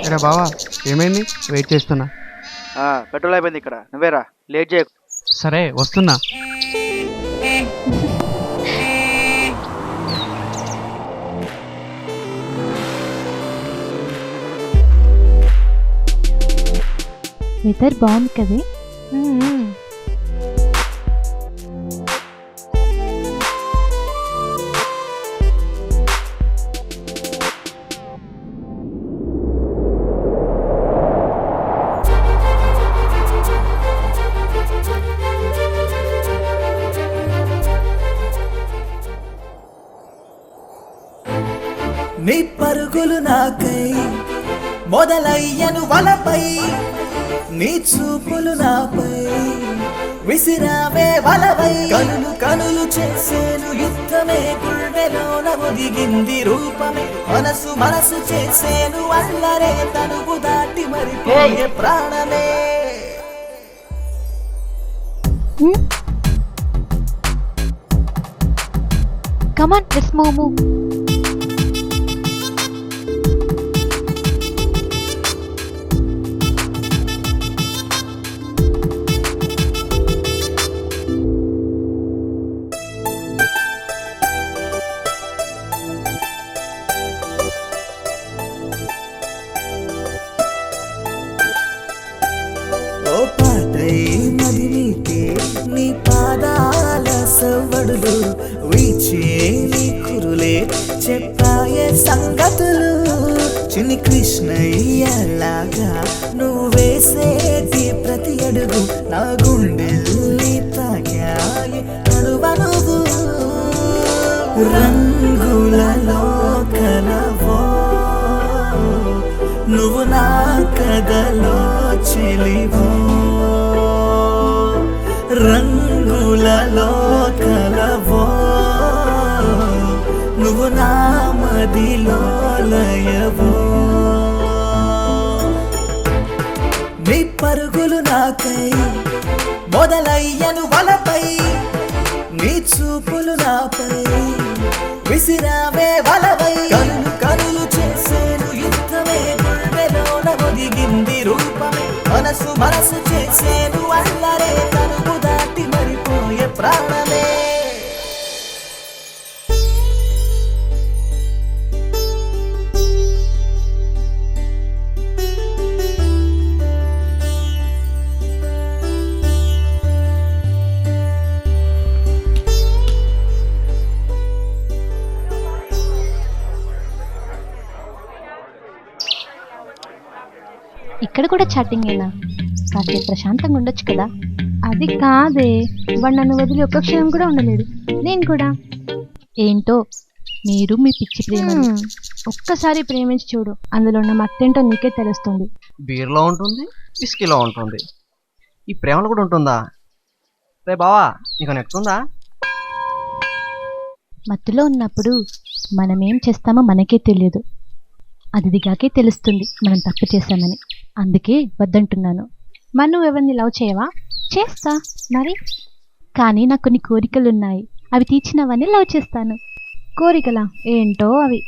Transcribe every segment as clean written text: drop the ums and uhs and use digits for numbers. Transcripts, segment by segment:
ఎరా బావా, ఏమైంది? వెయిట్ చేస్తున్నా. పెట్రోల్ అయిపోయింది ఇక్కడ, నువ్వేరా, లేట్ చేయకు. సరే వస్తున్నా. వెదర్ బాగుంది కదే. నీ పరుగులు నాకై మొదలయ్యను వలపై, నీ చూపులు నాపై విసిరావే వలవై. కనులు కనులు చేసేను యుద్ధమే, గుండెలోన ఒదిగింది రూపమే. మనసు మనసు చేసేను అల్లరే, తనువు దాటి మరిపోయే ప్రాణమే. Come on, let's move. ఓ పాటై మదిలితే నీ పాదాల సవ్వడులు, వీచే నీ కురులే చెప్పాయే సంగతులు. చిన్ని కృష్ణయ్యలాగా నువ్వు వేసేది ప్రతి అడుగు, నా గుండెల్ని తాకాయి అణువణువు. రంగులలో కలవో నువ్వు నా కథలో చెలివో, రంగులలో కలవో నువ్వు నా మదిలో లయవో. నీ పరుగులు నాకై మొదలయ్యను వలపై, నీ చూపులు నాపై విసిరావే వలవై. కనులు కనులు చేసేను యుద్ధమే, గుండెలోన ఒదిగింది రూపమే. మనసు మనసు చేసేను అల్లరే, తనువు దాటి మరిపోయే ప్రాణమే. ఇక్కడ కూడా చాటింగ్ అయినా కాసేపు ప్రశాంతంగా ఉండొచ్చు కదా. అది కాదే, వాడు నన్ను వదిలి ఒక్క క్షణం కూడా ఉండలేడు. నేను కూడా ఏంటో మీరు మీ పిచ్చి ప్రేమ ఒక్కసారి ప్రేమించి చూడు, అందులో ఉన్న మత్తేంటో నీకే తెలుస్తుంది. బీర్లో ఉంటుంది, విస్కీలో ఉంటుంది, ఈ ప్రేమలో కూడా ఉంటుందా? రే బావా, నీకు నెక్కుందా? మత్తులో ఉన్నప్పుడు మనం ఏం చేస్తామో మనకే తెలియదు, అది దిగాకే తెలుస్తుంది మనం తప్పు చేశామని. అందుకే వద్దంటున్నాను. మరి నువ్వు ఎవరిని లవ్ చేయవా? చేస్తా మరి, కానీ నాకు కొన్ని కోరికలు ఉన్నాయి, అవి తీర్చినవన్నీ లవ్ చేస్తాను. కోరికలా? ఏంటో అవి.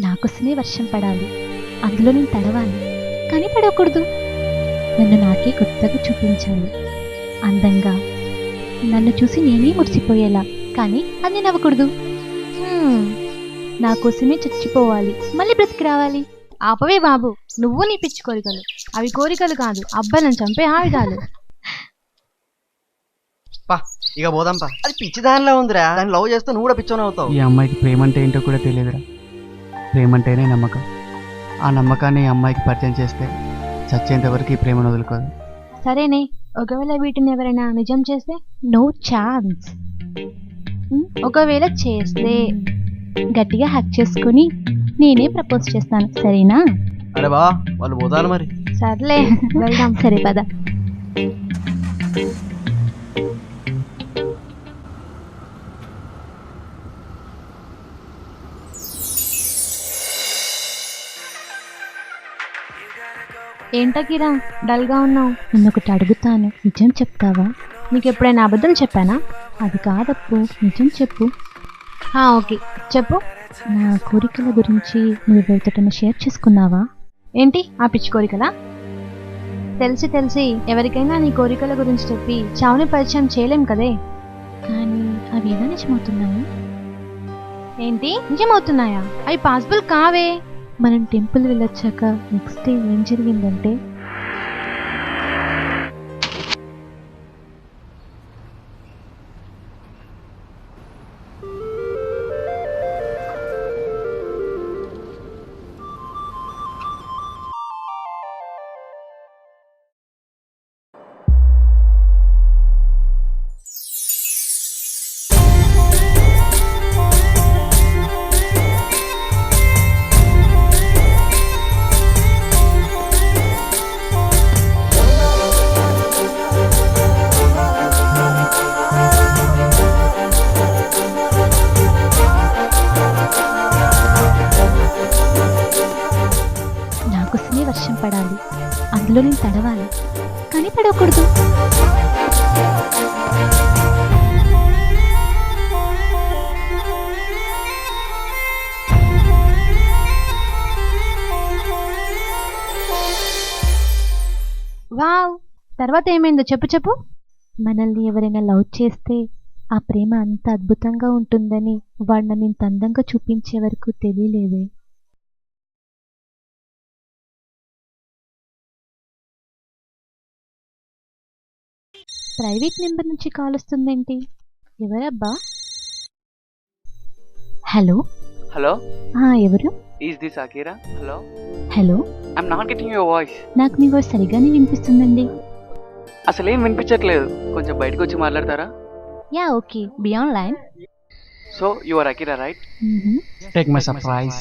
నాకోసమే వర్షం పడాలి, అందులో నేను తడవాలి, కానీ తడవకూడదు. నన్ను నాకే కొత్తగా చూపించాలి, అందంగా నన్ను చూసి నేనే మురిసిపోయేలా, కానీ అది నవ్వకూడదు. నా కోసమే చచ్చిపోవాలి, మళ్ళీ బ్రతికి రావాలి. ఆపవే బాబు, నువ్వు నీ పిచ్చి కోరికలు. అవి కోరికలు కాదు, అబ్బాయిలను చంపే ఆయుధాలు. పా ఇక పోదాంపా. అది పిచ్చి దానిలో ఉందిరా, దాన్ని లవ్ చేస్తే నువ్వు కూడా పిచ్చోని అవుతావు. ఈ అమ్మాయికి ప్రేమ అంటే ఏంటో కూడా తెలియదురా. ప్రేమ అంటేనే నమ్మకం. ఆ నమ్మకాన్ని ఈ అమ్మాయికి పరిచయం చేస్తే చచ్చేంత వరకు ఈ ప్రేమను వదులుకోదు. సరేనే, ఒకవేళ వీటిని ఎవరైనా నిజం చేస్తే? No chance. ఒకవేళ చేస్తే గట్టిగా హక్ చేసుకుని నేనే ప్రపోజ్ చేస్తాను, సరేనా? అరే బా, వాళ్ళు పోతారు మరి. సర్లే వెళ్దాం. సరే పద. ఏంటో కిరా డల్గా ఉన్నావు? నిన్ను ఒకటి అడుగుతాను, నిజం చెప్తావా? నీకు ఎప్పుడైనా అబద్ధం చెప్పానా? అది కాదప్పు, నిజం చెప్పు. ఓకే చెప్పు. నా కోరికల గురించి నువ్వు ఎవరితోటైనా షేర్ చేసుకున్నావా? ఏంటి ఆ పిచ్చి కోరికలా? తెలిసి ఎవరికైనా నీ కోరికల గురించి చెప్పి చావుని పరిచయం చేయలేం కదే. కానీ అవి ఎలా నిజమవుతున్నాయి? ఏంటి నిజమవుతున్నాయా? అవి పాసిబుల్ కావే. మనం టెంపుల్ వెళ్ళొచ్చాక నెక్స్ట్ డే ఏం జరిగిందంటే, నాకోసమే వర్షం పడాలి, అందులో నేను తడవాలి, కానీ తడవకూడదు. వావ్, తర్వాత ఏమైందో చెప్పు. మనల్ని ఎవరైనా లవ్ చేస్తే ఆ ప్రేమ అంత అద్భుతంగా ఉంటుందని వాడు నన్ను ఇంత అందంగా చూపించే వరకు తెలియలేదే. ప్రైవేట్ నెంబర్ నుంచి కాల్ వస్తుందేంటి? ఎవరబ్బా? హలో హలో, ఎవరు? Is this Akira? Hello, hello, I'm not getting your voice. నాకు మీ వాయిస్ సరిగానే వినిపిస్తుందండి. అసలు ఏం వినిపించట్లేదు, కొంచెం బయటకు వచ్చి మాట్లాడతారా? Yeah okay, be online. So you are Akira right? Take my surprise.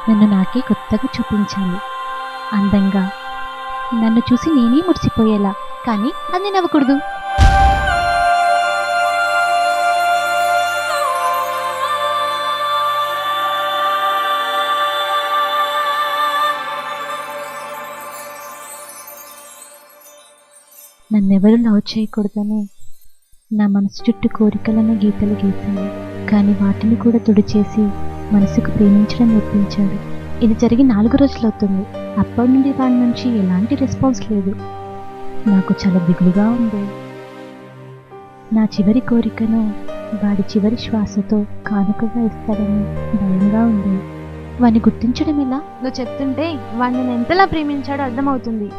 నన్ను నాకే కొత్తగా చూపించాలి, అందంగా. నన్ను చూసి నేనే మురిసిపోయేలా, కానీ అది నవ్వకూడదు. నన్నెవరూ లవ్ చేయకూడదని నా మనసు చుట్టూ కోరికలను గీతలు గీశాను, కానీ వాటిని కూడా తుడిచేసి మనసుకు ప్రేమించడం నేర్పించాడు. ఇది జరిగి 4 రోజులవుతుంది. అప్పటి నుండి వాడి నుంచి ఎలాంటి రెస్పాన్స్ లేదు. నాకు చాలా దిగులుగా ఉంది. నా చివరి కోరికను వాడి చివరి శ్వాసతో కానుకగా ఇస్తాడని భయంగా ఉంది. వాడిని గుర్తించడం ఎలా? నువ్వు చెప్తుంటే వాడిని నేను ఎంతలా ప్రేమించాడో అర్థమవుతుంది.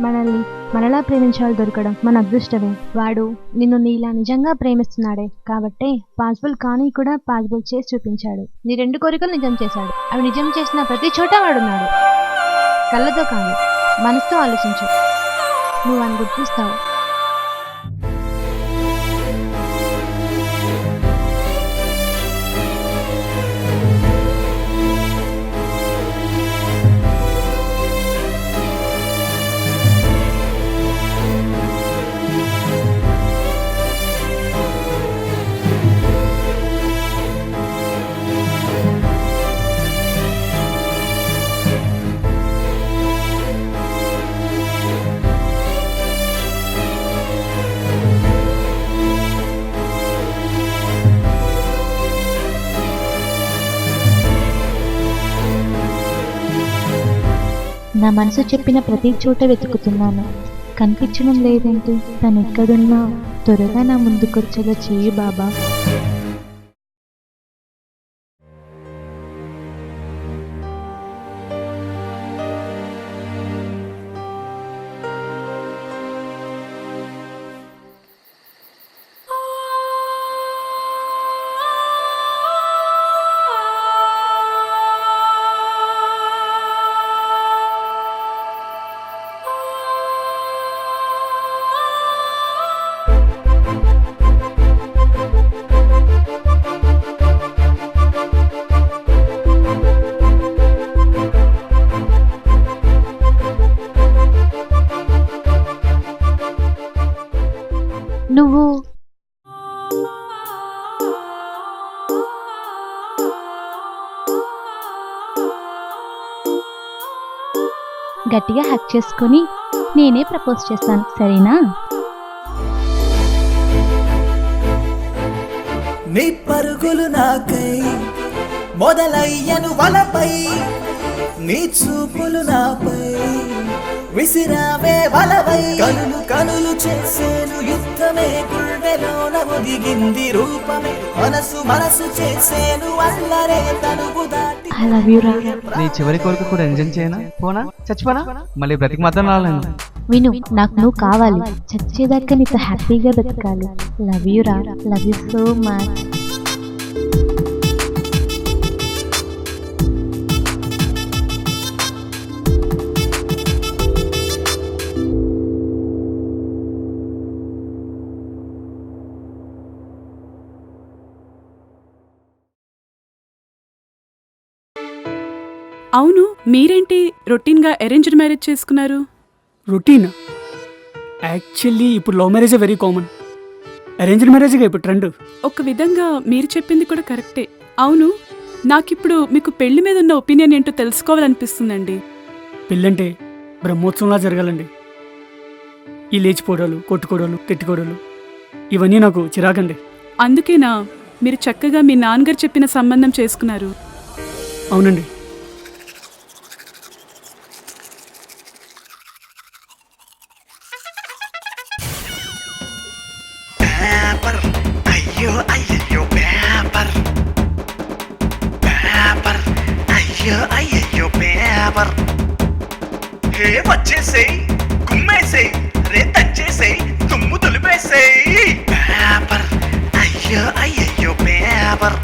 మనల్ని మనలా ప్రేమించాలి దొరకడం మన అదృష్టమే. వాడు నిన్ను నీలా నిజంగా ప్రేమిస్తున్నాడే, కాబట్టే పాసిబుల్ కానీ కూడా పాసిబుల్ చేసి చూపించాడు. నీ 2 కోరికలు నిజం చేశాడు. అవి నిజం చేసిన ప్రతి చోట వాడున్నాడు. కళ్ళతో కాదు, మనసుతో ఆలోచించు, నువ్వు అని గుర్తిస్తావు. నా మనసు చెప్పిన ప్రతి చోట వెతుకుతున్నాను, కనిపించడం లేదేంటి? తను ఎక్కడున్నా త్వరగా నా ముందుకొచ్చేలా చెయ్యి బాబా. నువ్వు గట్టిగా హక్ చేసుకొని నేనే ప్రపోజ్ చేస్తాను, సరేనా? నీ పరుగులు నాకై మొదలయ్యను వలపై, నీ చూపులు నాపై విసిరావే వలవై. కనులు కనులు చేసేను యుద్ధమే, గుండెలోన ఒదిగింది రూపమే, మనసు మనసు చేసేను అల్లరే తనువు దాటి. ఐ లవ్ యు రా. నీ చివరి కోరిక కూడా ఎంజాయ్ చేయనా? పోనా? చచ్చిపోనా? మళ్ళీ బ్రతికి మాత్రం రాలేను. విను, నాకు నువ్వు కావాలి. చచ్చేదాకా నీతో హ్యాపీగా బతకాలి. లవ్ యు రా, లవ్ యు సో మచ్. అవును, మీరేంటి రొటీన్గా అరేంజ్డ్ మ్యారేజ్ చేసుకున్నారు? రొటీన్ యాక్చువల్లీ ఇప్పుడు love marriage very common, arranged మ్యారేజ్గా ఇప్పుడు ట్రెండ్. ఒక విధంగా మీరు చెప్పింది కూడా కరెక్టే. అవును, నాకిప్పుడు మీకు పెళ్లి మీద ఉన్న ఒపీనియన్ ఏంటో తెలుసుకోవాలనిపిస్తుందండి. పెళ్ళంటే బ్రహ్మోత్సవంలా జరగాలండి. ఈ లేచిపోవడాలు, కొట్టుకోవడాలు, తిట్టుకోవడాలు ఇవన్నీ నాకు చిరాకండి. అందుకేనా మీరు చక్కగా మీ నాన్నగారు చెప్పిన సంబంధం చేసుకున్నారు? అవునండి. అయ్యో అయ్యో పేపర్ పేపర్, అయ్యో అయ్యో పేపర్. హే వచ్చేసేయ్, కుమ్మేసేయ్, రే తచ్చేసేయ్, తుమ్ము దులిపేసేయ్. పేపర్, అయ్యో అయ్యో పేపర్.